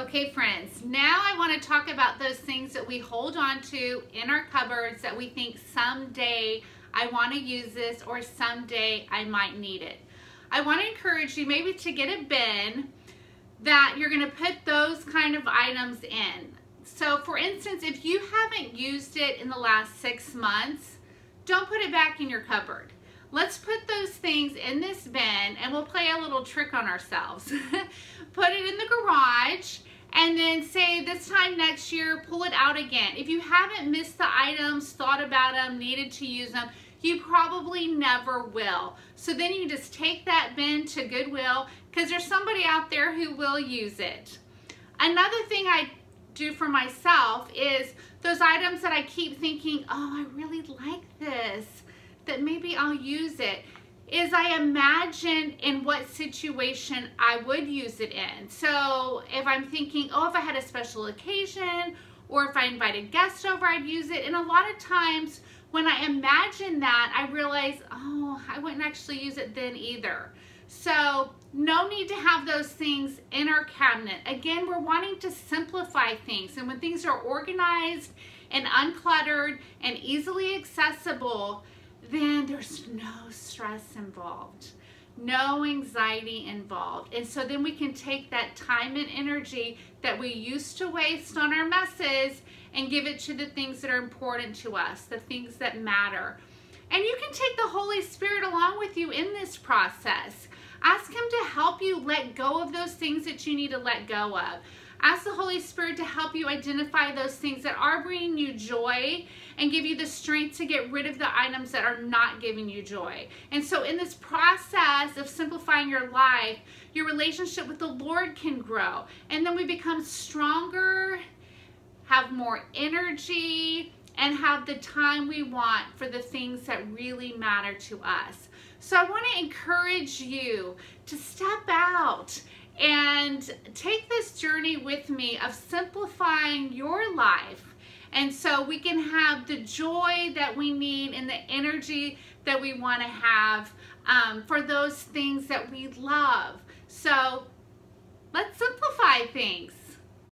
Okay, friends, now I want to talk about those things that we hold on to in our cupboards that we think someday I want to use this or someday I might need it. I want to encourage you maybe to get a bin that you're going to put those kind of items in. So for instance, if you haven't used it in the last 6 months, don't put it back in your cupboard. Let's put those things in this bin and we'll play a little trick on ourselves. Put it in the garage and then say this time next year, pull it out again. If you haven't missed the items, thought about them, needed to use them, you probably never will. So then you just take that bin to Goodwill because there's somebody out there who will use it. Another thing I do for myself is those items that I keep thinking, oh, I really like this, that maybe I'll use it, is I imagine in what situation I would use it in. So if I'm thinking, oh, if I had a special occasion or if I invited guests over, I'd use it. And a lot of times when I imagine that, I realize, oh, I wouldn't actually use it then either. So no need to have those things in our cabinet. Again, we're wanting to simplify things. And when things are organized and uncluttered and easily accessible, then there's no stress involved, no anxiety involved. And so then we can take that time and energy that we used to waste on our messes and give it to the things that are important to us, the things that matter. And you can take the Holy Spirit along with you in this process. Ask Him to help you let go of those things that you need to let go of. Ask the Holy Spirit to help you identify those things that are bringing you joy and give you the strength to get rid of the items that are not giving you joy. And so in this process of simplifying your life, your relationship with the Lord can grow. And then we become stronger, have more energy, and have the time we want for the things that really matter to us. So I want to encourage you to step out and take this journey with me of simplifying your life. And so we can have the joy that we need and the energy that we want to have for those things that we love. So let's simplify things.